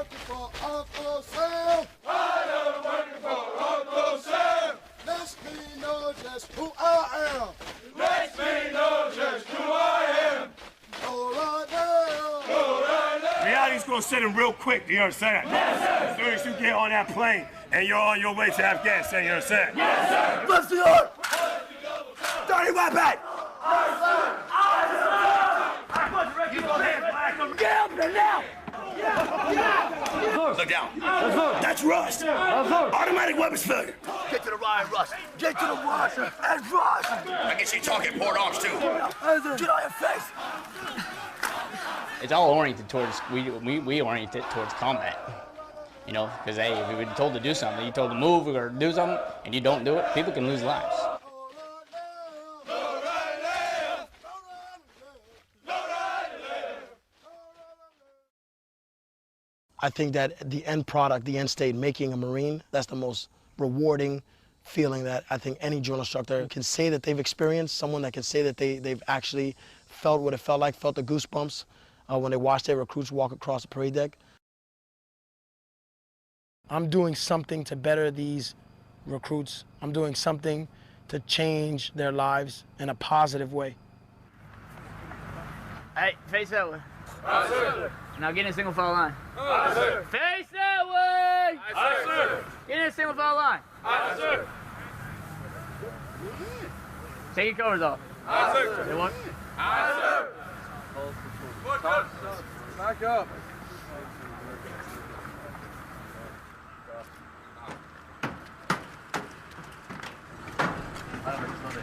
working for Uncle Sam. I am working for Uncle Sam. Let me know just who I am. Let me know just who I am. Go right now. Go right now. Reality's gonna set him real quick, you understand? Yes, sir. As soon as you get on that plane and you're on your way to Afghanistan, you understand? Yes, sir. Lift the arm. Dirty weapon. You go ahead, Black. Get up there now. Look down. That's rust. Automatic weapons failure. Get to the Ryan Rush. Get to the Rush. And Rush. I can see talking port arms too. Get on your face. It's all oriented towards, we orient it towards combat. You know, because hey, if you're told to do something, you're told to move or do something, and you don't do it, people can lose lives. I think that the end product, the end state, making a Marine, that's the most rewarding feeling that I think any drill instructor can say that they've experienced, someone that can say that they've actually felt what it felt like, felt the goosebumps when they watched their recruits walk across the parade deck. I'm doing something to better these recruits. I'm doing something to change their lives in a positive way. Hey, face that way. Aye, sir. Now get in a single file line. Aye, sir. Face that way! Aye, sir. Get in a single file line. Aye, sir. Take your covers off. Aye, sir. They want. Aye, sir. Back up.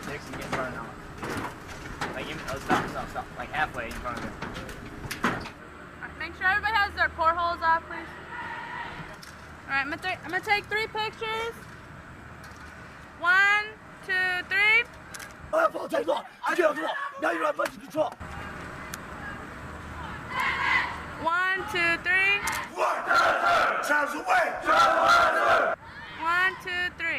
Dixon, get in front of now. Like, stop. Like halfway in front of him. Make sure everybody has their core holes off, please. All right, I'm gonna take 3 pictures. 1, 2, 3. Take off. Get off the wall. Now you're on budget control. 1, 2, 3. Child's away. 1, 2, 3.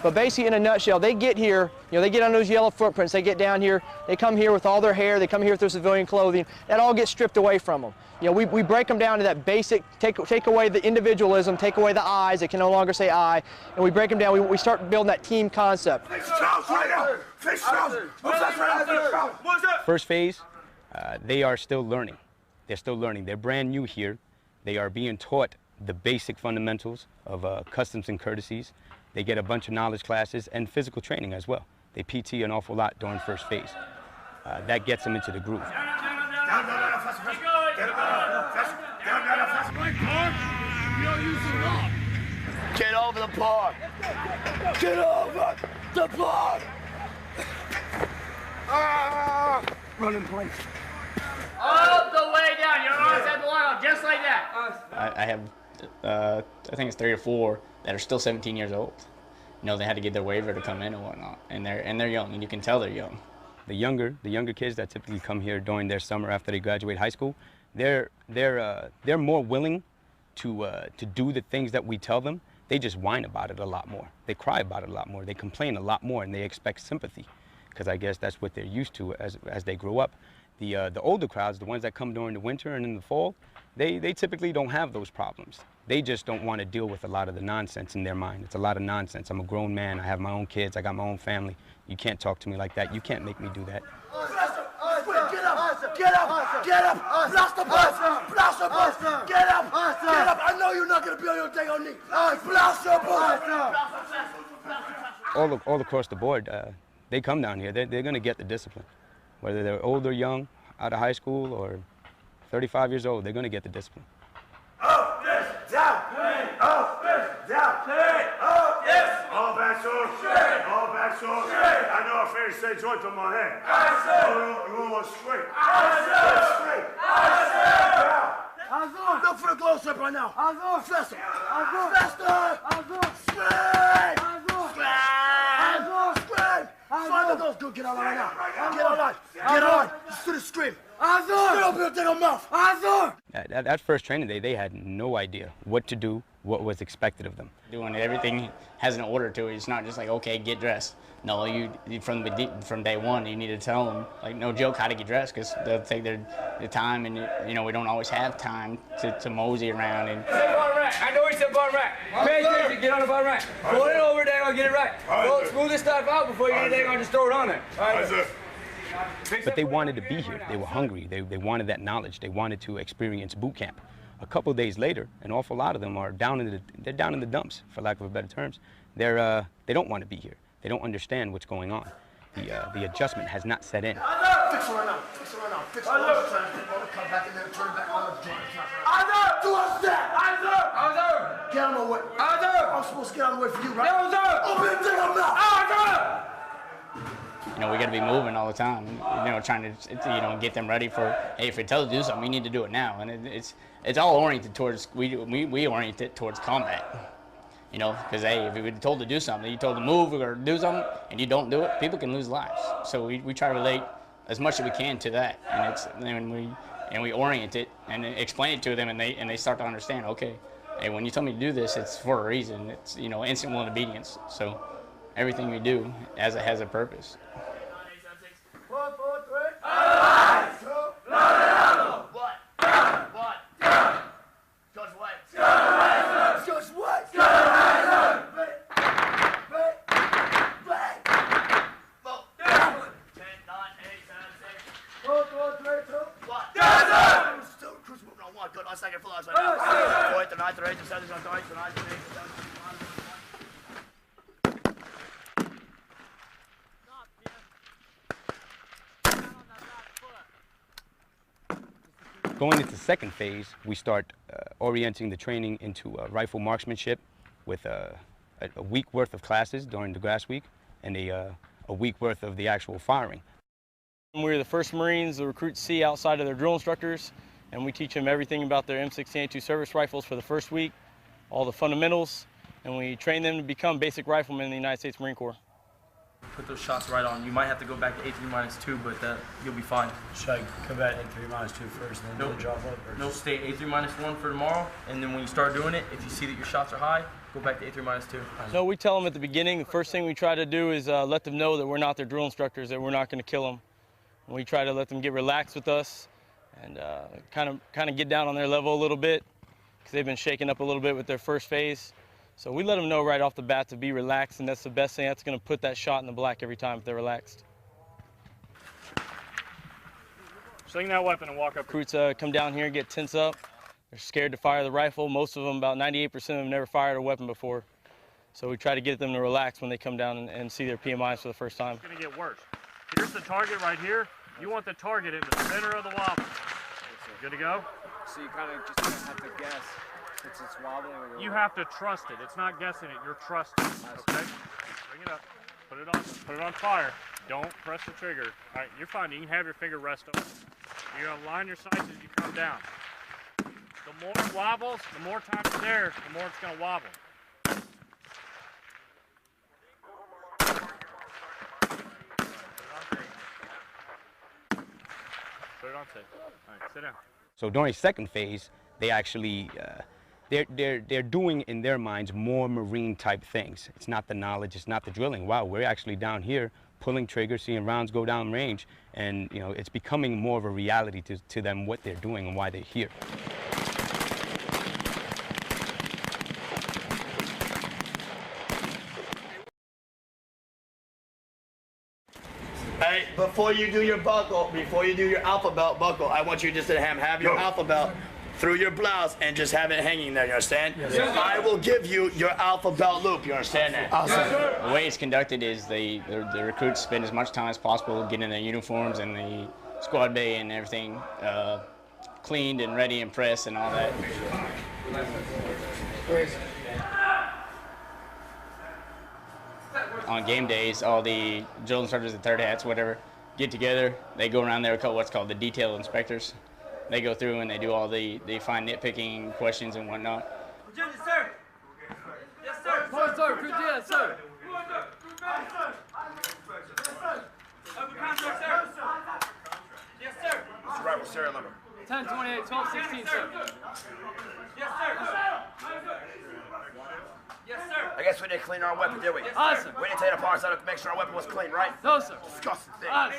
But basically, in a nutshell, they get here, they get on those yellow footprints, they get down here, they come here with all their hair, they come here with their civilian clothing, that all gets stripped away from them. We break them down to that basic, take away the individualism, take away the I's, they can no longer say I, and we break them down, we start building that team concept. First phase, they are still learning. They're still learning. They're brand new here. They are being taught the basic fundamentals of customs and courtesies. They get a bunch of knowledge classes and physical training as well. They PT an awful lot during first phase. That gets them into the groove. Get over the bar. Get over the bar. Running place. All the way down. Your arms have the line off, just like that. I have, I think it's 3 or 4 that are still 17 years old. They had to get their waiver to come in and whatnot, and they're young, and you can tell they're young. The younger kids that typically come here during their summer after they graduate high school, they're more willing to do the things that we tell them. They just whine about it a lot more. They cry about it a lot more. They complain a lot more, and they expect sympathy, because I guess that's what they're used to as they grow up. The older crowds, the ones that come during the winter and in the fall, they typically don't have those problems. They just don't want to deal with a lot of the nonsense in their mind. It's a lot of nonsense. I'm a grown man. I have my own kids. I got my own family. You can't talk to me like that. You can't make me do that. Get up! Get up! Get up! Blast the bus! Blast the bus! Get up! Get up! I know you're not going to be on your day on knee. Blast the bus! All across the board, they come down here. They're going to get the discipline. Whether they're old or young, out of high school, or 35 years old, they're going to get the discipline. Up, yes, down, up, yes, down, up, yes. All back, sir. Straight. All back, sir. Straight. I know a fair straight joint on my head. I said. Roll straight. I said. Straight. Look for the glow strip right now. Faster. Faster. Straight. Straight. Find those. Good. Get on right now. Get on. Get on. Just do the scream. Get open your damn mouth. That first training day, they had no idea what to do, what was expected of them. Doing everything has an order to it. It's not just like, okay, get dressed. No, you from day one, you need to tell them, like, no joke, how to get dressed, because they'll take their time, and you know, we don't always have time to mosey around. And I know he said bottom rack. Pay attention, get on the bottom rack. Pull it over there, I'll get it right. Well, smooth this stuff out before you get it, I'll just throw it on there. All right, sir. But they wanted to be here. They were hungry. They wanted that knowledge. They wanted to experience boot camp. A couple of days later, an awful lot of them are down in the dumps, for lack of a better terms. They don't want to be here. They don't understand what's going on. The adjustment has not set in. Fix it right now. Fix it right now. Fix it right now. Come back in there, turn it back on. Do a step. Get out of my way. I'm supposed to get out of the way for you, right? Open the thing up. you know, we got to be moving all the time. You know, trying to, you know, get them ready for, hey, if we tell you to do something, you need to do it now. And it's all oriented towards, we orient it towards combat. You know, because hey, if you're told to do something, you told to move or do something, and you don't do it, people can lose lives. So we try to relate as much as we can to that, and we orient it and explain it to them, and they start to understand. Okay, hey, when you tell me to do this, it's for a reason. It's, you know, instant will and obedience. So everything we do has a purpose. 1, 4, 3. Second full outside. 4th to 9th to 8th to 7th to 9th to 8th to 9th. Going into the second phase, we start orienting the training into rifle marksmanship with a week worth of classes during the grass week and a week worth of the actual firing. We're the first Marines the recruits see outside of their drill instructors, and we teach them everything about their M16A2 service rifles for the first week, all the fundamentals, and we train them to become basic riflemen in the United States Marine Corps. Put those shots right on. You might have to go back to A3-2, but you'll be fine. Should I come back at A3-2 first and then drop up? No, stay A3-1 for tomorrow, and then when you start doing it, if you see that your shots are high, go back to A3-2. So we tell them at the beginning, the first thing we try to do is let them know that we're not their drill instructors, that we're not going to kill them. And we try to let them get relaxed with us and kind of get down on their level a little bit, because they've been shaken up a little bit with their first phase. So we let them know right off the bat to be relaxed, and that's the best thing. That's going to put that shot in the black every time if they're relaxed. Sling that weapon and walk up. Recruits come down here and get tense up. They're scared to fire the rifle. Most of them, about 98% of them, never fired a weapon before. So we try to get them to relax when they come down and see their PMIs for the first time. It's going to get worse. Here's the target right here. You want the target in the center of the wobble. Good to go? So you kind of just have to guess since it's wobbling. You have to trust it. It's not guessing it. You're trusting it. Okay? Bring it up. Put it on fire. Don't press the trigger. All right, you're fine. You can have your finger rest on it. You're going to line your sights as you come down. The more it wobbles, the more time it's there, the more it's going to wobble. Put it on safe. All right, sit down. So during second phase, they actually, they're doing in their minds more Marine type things. It's not the knowledge, it's not the drilling. Wow, we're actually down here pulling triggers, seeing rounds go down range, and you know, it's becoming more of a reality to them what they're doing and why they're here. Hey, before you do your buckle, before you do your alpha belt buckle, I want you just to have your alpha belt through your blouse and just have it hanging there, you understand? Yes. I will give you your alpha belt loop, you understand that? Awesome. The way it's conducted is the recruits spend as much time as possible getting their uniforms and the squad bay and everything cleaned and ready and pressed and all that. On game days, all the drill instructors, the third hats, whatever, get together. They go around there with what's called the detail inspectors. They go through and they do all the fine nitpicking questions and whatnot. Virginia, sir. Yes, sir. Yes, sir. Virginia, sir. Open contract, sir. Yes, sir. What's your rifle serial number? 1028 1216, sir. Yes, sir. guess we didn't clean our weapon, did we? Awesome. We didn't take the parts out to make sure our weapon was clean, right? No, sir. Disgusting thing. Awesome.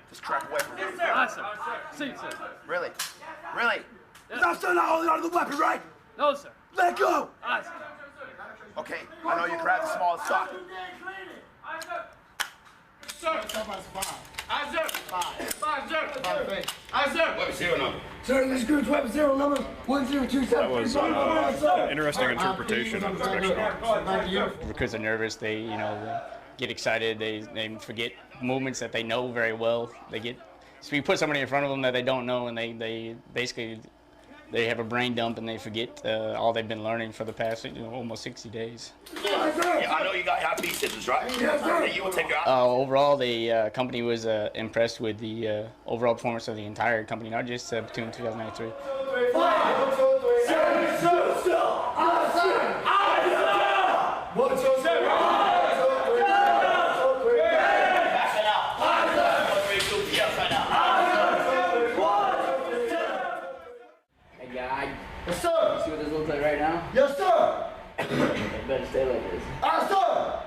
Just crap away from me. Awesome. See, sir. Really? Really? I'm still not holding on to the weapon, right? No, sir. Let go! Awesome. Okay, I know you grabbed the smallest sock. Sir. I sir. Five, sir. I sir. Weapon serial number. Sir, this group's weapon serial number 1027. That was an interesting interpretation of inspection. Recruits are nervous. They, they get excited. They forget movements that they know very well. So you put somebody in front of them that they don't know, and they basically have a brain dump and they forget all they've been learning for the past almost 60 days. Yeah, I know you got high beat scissors, right? Yes, sir. You will take your overall, the company was impressed with the overall performance of the entire company, not just Platoon 2093. 5, 2, 3, 7, 6, 1, 2, 7. Yes, sir. See what this looks like right now? Yes, sir. It better stay like this. Aye, sir.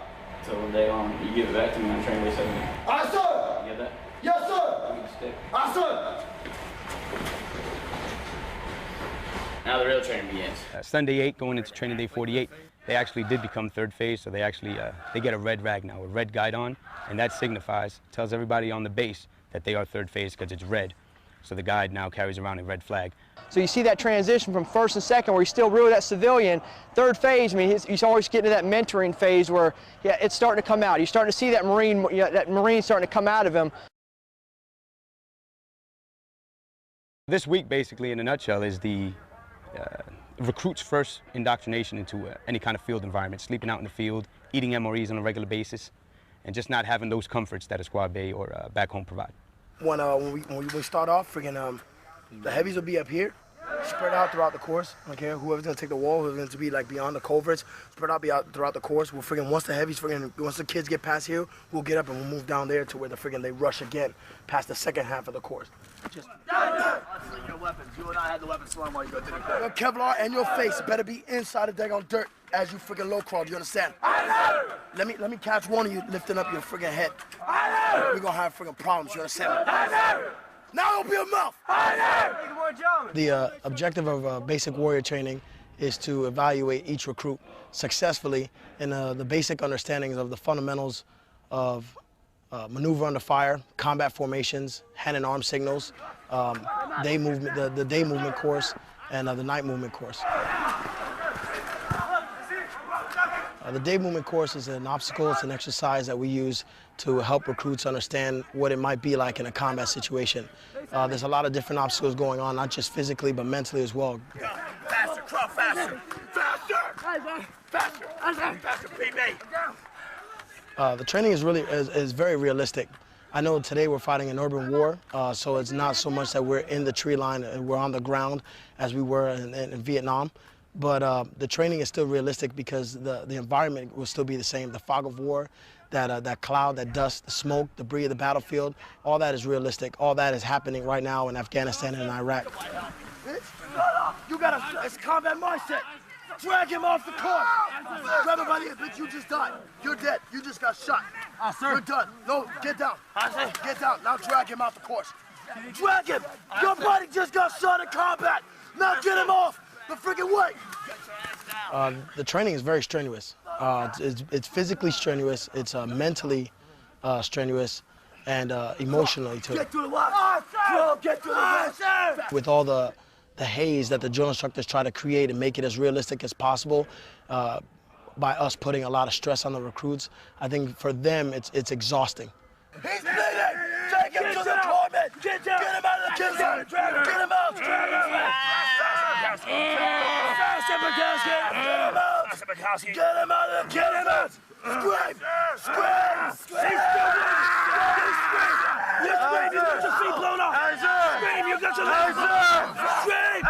So one day on, you give it back to me on training day 7. Aye, sir. You get that? Yes, sir. Give me the stick. Aye, sir. Now the real training begins. Sunday 8 going into training day 48, they actually did become third phase, so they actually they get a red rag now, a red guide on, and that signifies, tells everybody on the base that they are third phase because it's red. So the guide now carries around a red flag. So you see that transition from first and second where he's still really that civilian. Third phase, I mean, he's always getting to that mentoring phase where, yeah, it's starting to come out. You're starting to see that Marine starting to come out of him. This week, basically, in a nutshell, is the recruits' first indoctrination into any kind of field environment, sleeping out in the field, eating MREs on a regular basis, and just not having those comforts that a squad bay or back home provide. When we start off, the heavies will be up here, spread out throughout the course. Okay, whoever's gonna take the wall, whoever's gonna be like beyond the culverts, spread out throughout the course. We'll once the kids get past here, we'll get up and we'll move down there to where they rush again, past the second half of the course. Just Your weapons. You and I had the weapons slung while you go through the your Kevlar and your face better be inside the daggone dirt as you freaking low crawl. Do you understand? Let me catch one of you lifting up your freaking head. We're gonna have freaking problems. You understand? Now open your mouth. The objective of basic warrior training is to evaluate each recruit successfully in the basic understandings of the fundamentals of maneuver under fire, combat formations, hand and arm signals, day movement, the day movement course, and the night movement course. The day movement course is an obstacle, it's an exercise that we use to help recruits understand what it might be like in a combat situation. There's a lot of different obstacles going on, not just physically, but mentally as well. Faster, crawl faster. Faster. Faster. Faster, PB. The training is very realistic. I know today we're fighting an urban war, so it's not so much that we're in the tree line and we're on the ground as we were in Vietnam. But the training is still realistic because the environment will still be the same. The fog of war, that cloud, that dust, the smoke, debris of the battlefield, all that is realistic. All that is happening right now in Afghanistan and Iraq. It's combat mindset. Drag him off the court. Grab him by the ear, bitch. You just died. You're dead. You just got shot. You're done. No, get down. Get down. Now drag him off the course. Drag him. Your buddy just got shot in combat. Now get him off the freaking way. The training is very strenuous. It's physically strenuous. It's mentally strenuous, and emotionally too. Get to the left. Get to the left. With all the haze that the drill instructors try to create and make it as realistic as possible, by us putting a lot of stress on the recruits, I think for them it's exhausting. He's bleeding. Take him to the toilet. Get him out of the kitchen. Get him out. Get him out. Get him out. Scream. Scream. You scream. You got your feet blown off. Scream. You got your legs blown off. Scream.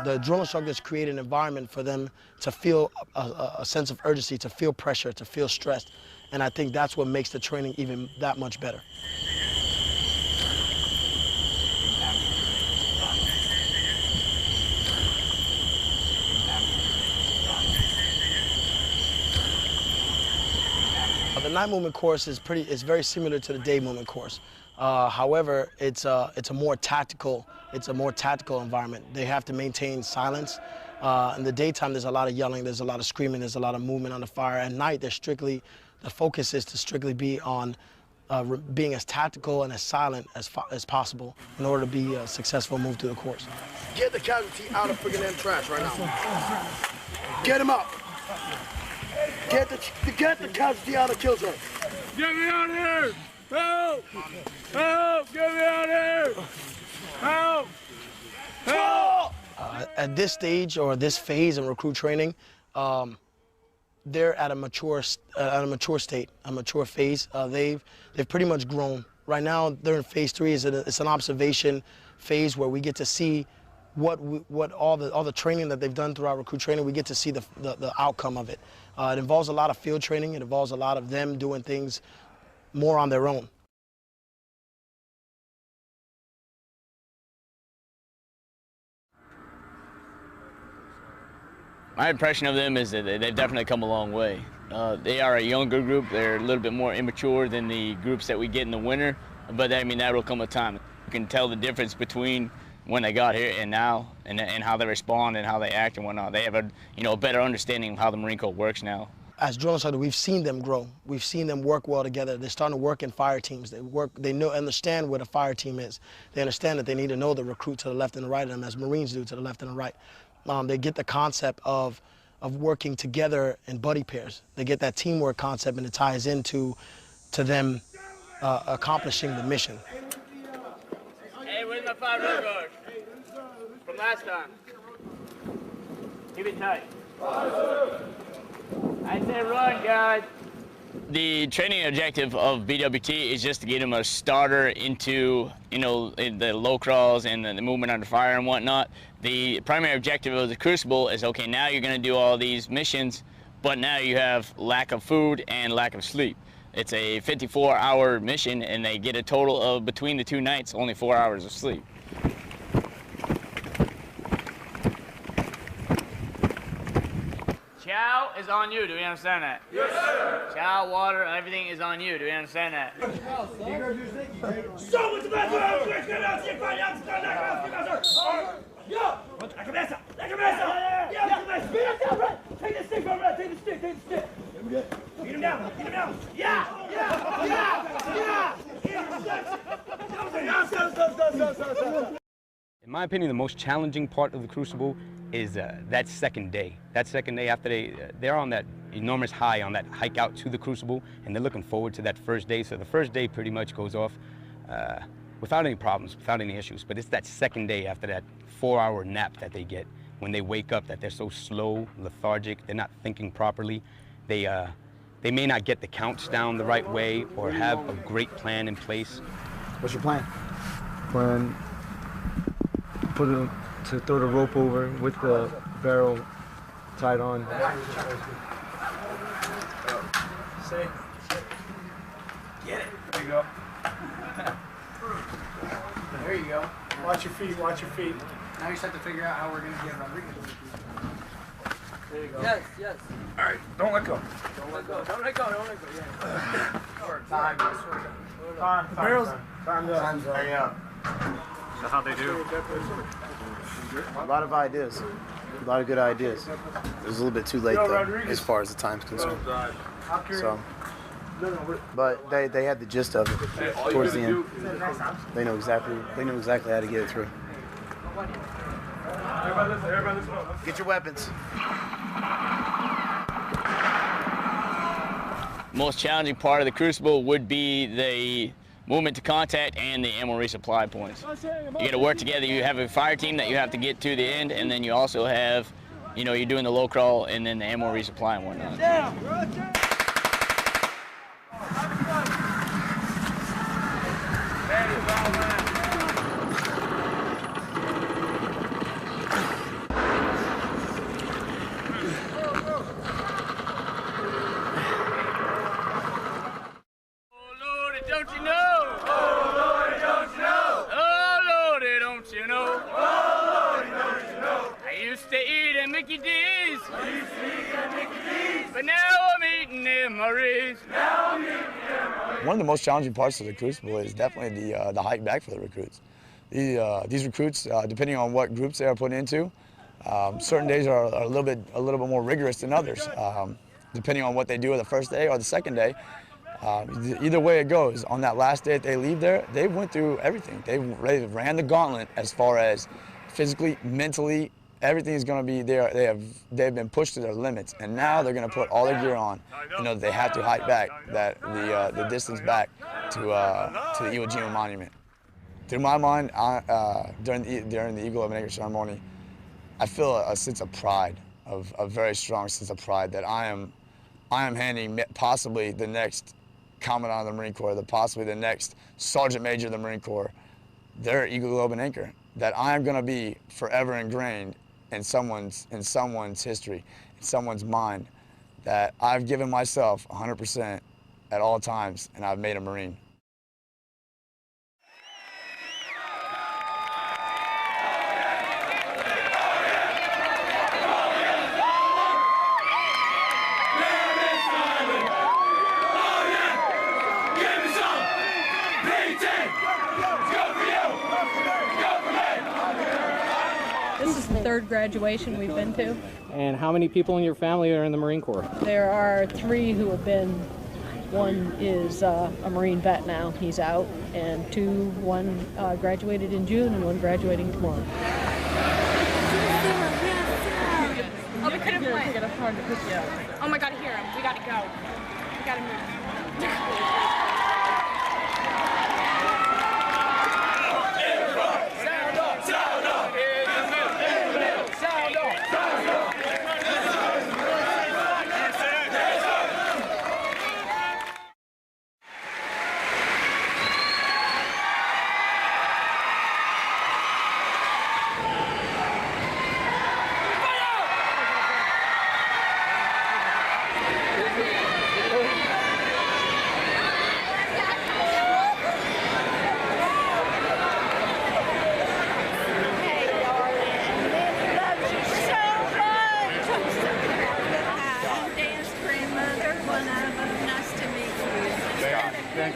The drill instructors create an environment for them to feel a sense of urgency, to feel pressure, to feel stressed. And I think that's what makes the training even that much better. night movement course is very similar to the day movement course. However, it's a more tactical environment. They have to maintain silence. In the daytime, there's a lot of yelling, there's a lot of screaming, there's a lot of movement on the fire. At night, the focus is to strictly be on being as tactical and as silent as possible in order to be a successful move through the course. Get the casualty out of friggin' damn trash right now. Get him up. Get the casualty out of kill zone. Get me out of here! Help! Help! Get me out of here! Help! Help! At this stage or this phase in recruit training, they're at a mature state, a mature phase. They've pretty much grown. Right now, they're in phase 3. It's an observation phase where we get to see what all the training that they've done throughout recruit training. We get to see the outcome of it. It involves a lot of field training. It involves a lot of them doing things more on their own. My impression of them is that they've definitely come a long way. They are a younger group. They're a little bit more immature than the groups that we get in the winter, but I mean, that will come with time. You can tell the difference between when they got here and now, and how they respond and how they act and whatnot. They have a better understanding of how the Marine Corps works now. As drill instructors, we've seen them grow. We've seen them work well together. They're starting to work in fire teams. They understand what a fire team is. They understand that they need to know the recruit to the left and the right of them, as Marines do to the left and the right. They get the concept of working together in buddy pairs. They get that teamwork concept, and it ties into them accomplishing the mission. Hey, where's my 5 road guard? From last time. Keep it tight. I said run, guys. The training objective of BWT is just to get them a starter into, in the low crawls and the movement under fire and whatnot. The primary objective of the Crucible is, okay, now you're going to do all these missions, but now you have lack of food and lack of sleep. It's a 54-hour mission, and they get a total of, between the 2 nights, only 4 hours of sleep. Chow is on you, do we understand that? Yes, sir! Chow, water, everything is on you, do we understand that? So much better! Yo! La cabeza! La cabeza! Yeah, la cabeza! Beat him down, right? Take the stick, bro, take the stick, take the stick! Beat him down, beat him down! Yeah! Yeah! Yeah! Yeah! In my opinion, the most challenging part of the Crucible is that second day. That second day after they're on that enormous high, on that hike out to the Crucible, and they're looking forward to that first day. So the first day pretty much goes off without any problems, without any issues. But it's that second day after that 4-hour nap that they get, when they wake up, that they're so slow, lethargic, they're not thinking properly. They may not get the counts down the right way or have a great plan in place. What's your plan? Plan, to throw the rope over with the barrel tied on. Say. Get it. There you go. There you go. Watch your feet, watch your feet. Now you just have to figure out how we're going to get Rodriguez. There you go. Yes, yes. All right, don't let go. Don't let go, don't let go, don't let go, yeah. Time. Time's up. Yeah. That's how they do. A lot of ideas. A lot of good ideas. It was a little bit too late though, as far as the time's concerned. So, but they had the gist of it towards the end. They know exactly how to get it through. Get your weapons. Most challenging part of the Crucible would be the movement to contact and the ammo resupply points. You got to work together. You have a fire team that you have to get to the end, and then you also have, you're doing the low crawl and then the ammo resupply and whatnot. Mickey D's. But now I'm eating meeting them Marines. Now I'm meeting them Marines. One of the most challenging parts of the Crucible is definitely the hike back for the recruits. These recruits, depending on what groups they are put into, certain days are a little bit more rigorous than others. Depending on what they do the first day or the second day, either way it goes. On that last day that they leave there, they went through everything. They ran the gauntlet as far as physically, mentally. Everything is going to be there. They've been pushed to their limits, and now they're going to put all their gear on. You know, they have to hike back the distance back to the Iwo Jima monument. Through my mind, during the Eagle of an Acre ceremony, I feel a sense of pride, a very strong sense of pride that I am handing possibly the next Commandant of the Marine Corps, possibly the next Sergeant Major of the Marine Corps, their Eagle, Globe, and Anchor. That I am going to be forever ingrained in someone's history, in someone's mind, that I've given myself 100% at all times, and I've made a Marine. This is the third graduation we've been to. And how many people in your family are in the Marine Corps? There are 3 who have been. One is a Marine vet now, he's out, and one graduated in June and one graduating tomorrow. Oh, we couldn't play. Oh my God, hear him. We gotta go. We gotta move.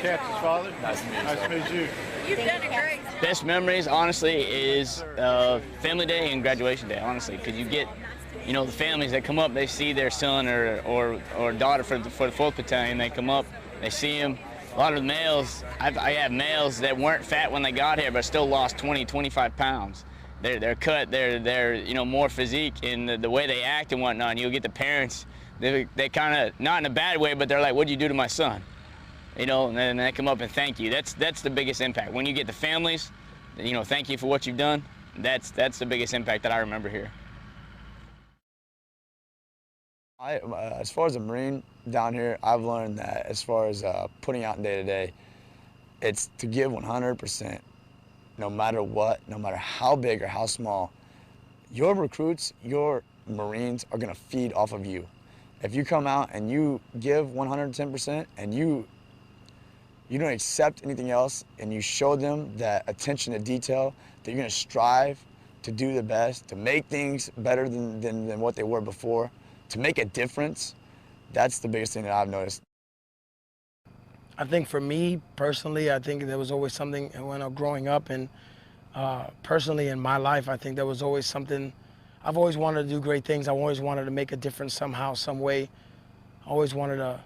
Captain's father. Nice to meet you. You've done a great job. Best memories, honestly, is family day and graduation day, honestly, because you get, you know, the families that come up, they see their son or daughter for the 4th Battalion, they come up, they see him. A lot of the males, I have males that weren't fat when they got here, but still lost 20, 25 pounds. They're cut, they're you know, more physique in the way they act and whatnot. And you'll get the parents, they kind of, not in a bad way, but they're like, what'd you do to my son? You know, and then they come up and thank you. That's the biggest impact. When you get the families, you know, thank you for what you've done. That's the biggest impact that I remember here. As far as a Marine down here, I've learned that as far as putting out day to day, it's to give 100%, no matter what, no matter how big or how small. Your recruits, your Marines are gonna feed off of you. If you come out and you give 110% and you don't accept anything else, and you show them that attention to detail, that you're gonna strive to do the best, to make things better than what they were before, to make a difference, that's the biggest thing that I've noticed. I think for me, personally, I think there was always something when I was growing up, and personally in my life, I think there was always something, I've always wanted to do great things. I always wanted to make a difference somehow, some way. I always wanted to,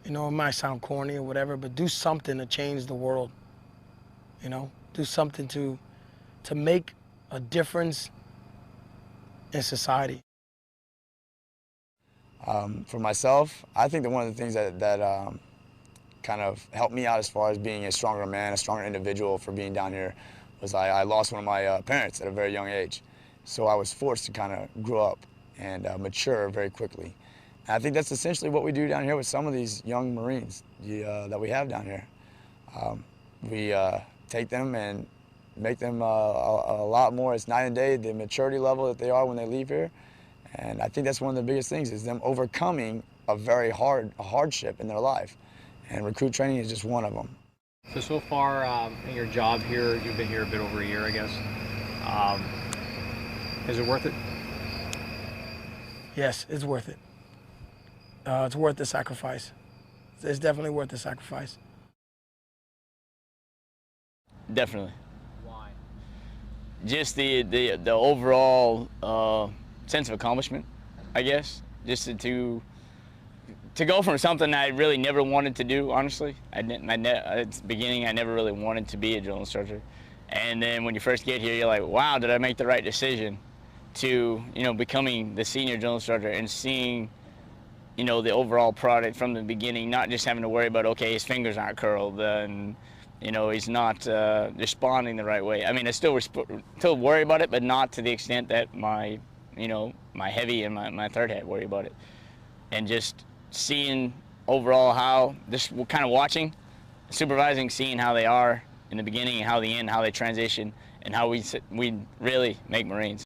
you know, it might sound corny or whatever, but do something to change the world, you know? Do something to make a difference in society. For myself, I think that one of the things that kind of helped me out as far as being a stronger man, a stronger individual for being down here, was I lost one of my parents at a very young age. So I was forced to kind of grow up and mature very quickly. And I think that's essentially what we do down here with some of these young Marines that we have down here. We take them and make them a lot more. It's night and day, the maturity level that they are when they leave here. And I think that's one of the biggest things, is them overcoming a very hardship in their life. And recruit training is just one of them. So far in your job here, you've been here a bit over a year, I guess. Is it worth it? Yes, it's worth it. it's worth the sacrifice. It's definitely worth the sacrifice. Definitely. Why? Just the overall sense of accomplishment, I guess. Just to go from something I really never wanted to do, honestly. At the beginning, I never really wanted to be a drill instructor. And then when you first get here, you're like, wow, did I make the right decision? To, you know, becoming the senior drill instructor and seeing, you know, the overall product from the beginning, not just having to worry about, okay, his fingers aren't curled and, you know, he's not responding the right way. I mean, I still worry about it, but not to the extent that my, you know, my heavy and my third head worry about it. And just seeing overall how, just kind of watching, supervising, seeing how they are in the beginning and how the end, how they transition, and how we really make Marines.